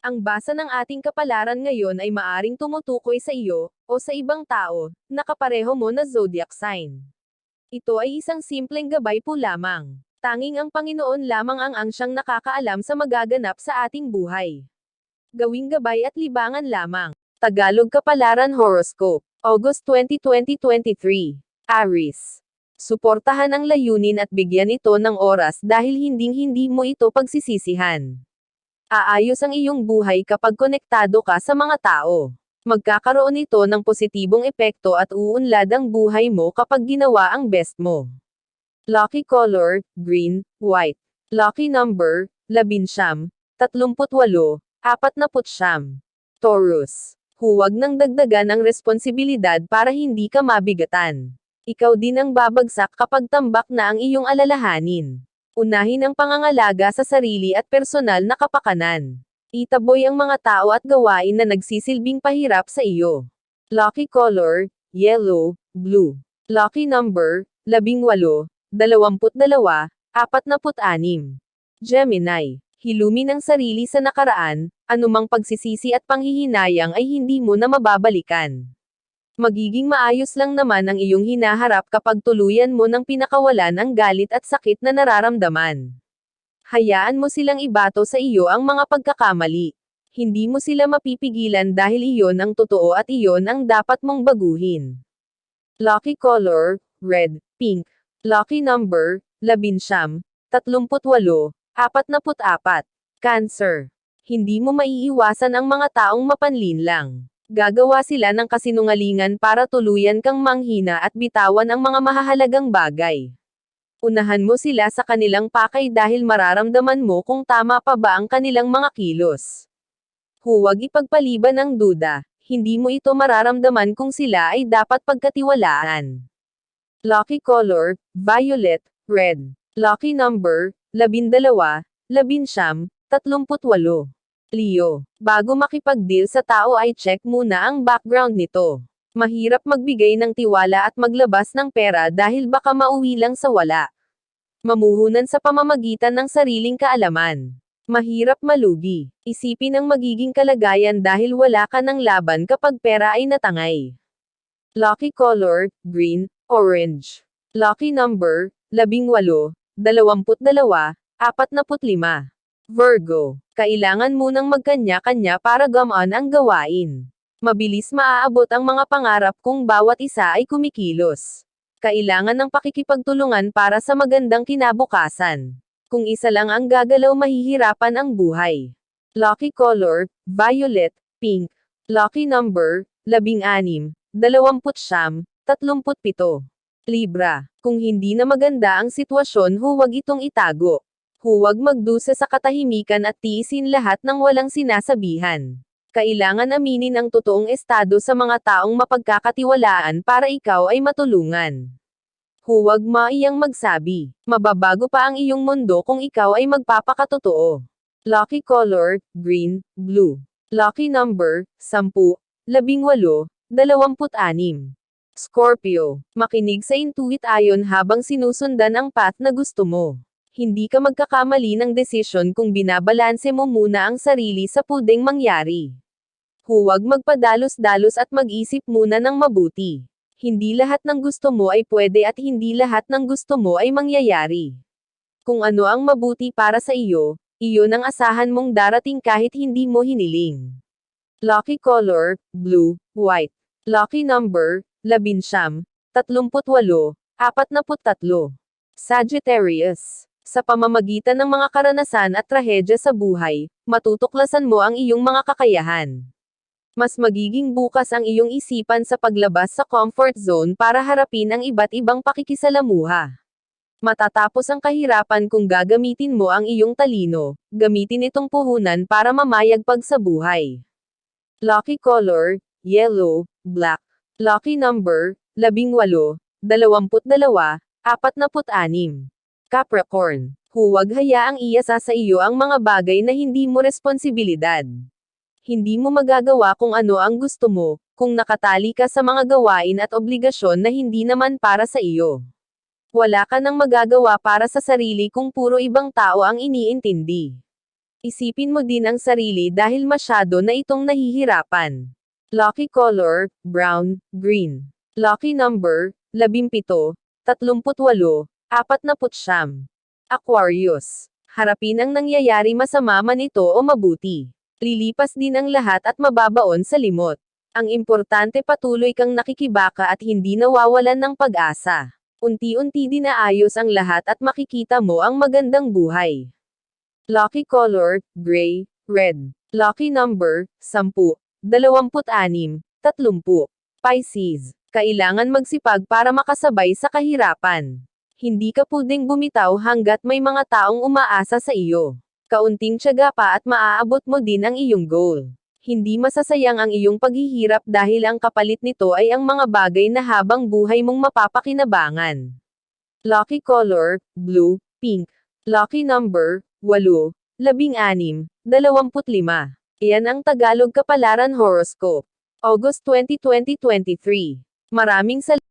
Ang basa ng ating kapalaran ngayon ay maaring tumutukoy sa iyo, o sa ibang tao, na kapareho mo na zodiac sign. Ito ay isang simpleng gabay po lamang. Tanging ang Panginoon lamang ang siyang nakakaalam sa magaganap sa ating buhay. Gawing gabay at libangan lamang. Tagalog Kapalaran Horoscope, August 20, 2023. Aries. Suportahan ang layunin at bigyan ito ng oras dahil hinding-hindi mo ito pagsisisihan. Aayos ang iyong buhay kapag konektado ka sa mga tao. Magkakaroon ito ng positibong epekto at uunlad ang buhay mo kapag ginawa ang best mo. Lucky color, green, white. Lucky number, 11, 38, 49. Taurus. Huwag nang dagdagan ang responsibilidad para hindi ka mabigatan. Ikaw din ang babagsak kapag tambak na ang iyong alalahanin. Unahin ang pangangalaga sa sarili at personal na kapakanan. Itaboy ang mga tao at gawain na nagsisilbing pahirap sa iyo. Lucky color, yellow, blue. Lucky number, 18, 22, 46. Gemini. Hilumin ang sarili sa nakaraan, anumang pagsisisi at panghihinayang ay hindi mo na mababalikan. Magiging maayos lang naman ang iyong hinaharap kapag tuluyan mo nang pinakawalan ang galit at sakit na nararamdaman. Hayaan mo silang ibato sa iyo ang mga pagkakamali. Hindi mo sila mapipigilan dahil iyon ang totoo at iyon ang dapat mong baguhin. Lucky color, red, pink. Lucky number, 11, 38, 44. Cancer. Hindi mo maiiwasan ang mga taong mapanlinlang. Gagawa sila ng kasinungalingan para tuluyan kang manghina at bitawan ang mga mahahalagang bagay. Unahan mo sila sa kanilang pakay dahil mararamdaman mo kung tama pa ba ang kanilang mga kilos. Huwag ipagpaliban ang duda, hindi mo ito mararamdaman kung sila ay dapat pagkatiwalaan. Lucky color, violet, red. Lucky number, 12, 11, 38. Leo. Bago makipag-deal sa tao ay check muna ang background nito. Mahirap magbigay ng tiwala at maglabas ng pera dahil baka mauwi lang sa wala. Mamuhunan sa pamamagitan ng sariling kaalaman. Mahirap malugi. Isipin ang magiging kalagayan dahil wala ka ng laban kapag pera ay natangay. Lucky color, green, orange. Lucky number, 18, 22, 45. Virgo. Kailangan munang magkanya-kanya para gamaan ang gawain. Mabilis maaabot ang mga pangarap kung bawat isa ay kumikilos. Kailangan ng pakikipagtulungan para sa magandang kinabukasan. Kung isa lang ang gagalaw mahihirapan ang buhay. Lucky color, violet, pink. Lucky number, 16, 20, 37. Libra. Kung hindi na maganda ang sitwasyon huwag itong itago. Huwag magdusa sa katahimikan at tiisin lahat ng walang sinasabihan. Kailangan aminin ang totoong estado sa mga taong mapagkakatiwalaan para ikaw ay matulungan. Huwag maiyang magsabi. Mababago pa ang iyong mundo kung ikaw ay magpapakatotoo. Lucky color, green, blue. Lucky number, 10, 18, 26. Scorpio. Makinig sa intuit ayon habang sinusundan ang path na gusto mo. Hindi ka magkakamali ng desisyon kung binabalanse mo muna ang sarili sa pwedeng mangyari. Huwag magpadalos-dalos at mag-isip muna ng mabuti. Hindi lahat ng gusto mo ay pwede at hindi lahat ng gusto mo ay mangyayari. Kung ano ang mabuti para sa iyo, iyon ang asahan mong darating kahit hindi mo hiniling. Lucky color, blue, white. Lucky number, 11, 38, 43. Sagittarius. Sa pamamagitan ng mga karanasan at trahedya sa buhay, matutuklasan mo ang iyong mga kakayahan. Mas magiging bukas ang iyong isipan sa paglabas sa comfort zone para harapin ang iba't ibang pakikisalamuha. Matatapos ang kahirapan kung gagamitin mo ang iyong talino, gamitin itong puhunan para mamayagpag sa buhay. Lucky color, yellow, black. Lucky number, 18, 22, 46. Capricorn. Huwag hayaang iasa sa iyo ang mga bagay na hindi mo responsibilidad. Hindi mo magagawa kung ano ang gusto mo, kung nakatali ka sa mga gawain at obligasyon na hindi naman para sa iyo. Wala ka nang magagawa para sa sarili kung puro ibang tao ang iniintindi. Isipin mo din ang sarili dahil masyado na itong nahihirapan. Lucky color, brown, green. Lucky number, 17, 38, 49. Aquarius. Harapin ang nangyayari masama man ito o mabuti. Lilipas din ang lahat at mababaon sa limot. Ang importante patuloy kang nakikibaka at hindi nawawalan ng pag-asa. Unti-unti dinaayos ang lahat at makikita mo ang magandang buhay. Lucky color, gray, red. Lucky number, 10, 26, 30. Pisces. Kailangan magsipag para makasabay sa kahirapan. Hindi ka pwedeng bumitaw hanggat may mga taong umaasa sa iyo. Kaunting tiyaga pa at maaabot mo din ang iyong goal. Hindi masasayang ang iyong paghihirap dahil ang kapalit nito ay ang mga bagay na habang buhay mong mapapakinabangan. Lucky color, blue, pink. Lucky number, 8, 16, 25. Iyan ang Tagalog Kapalaran Horoscope. August 20, 2023. Maraming salamat.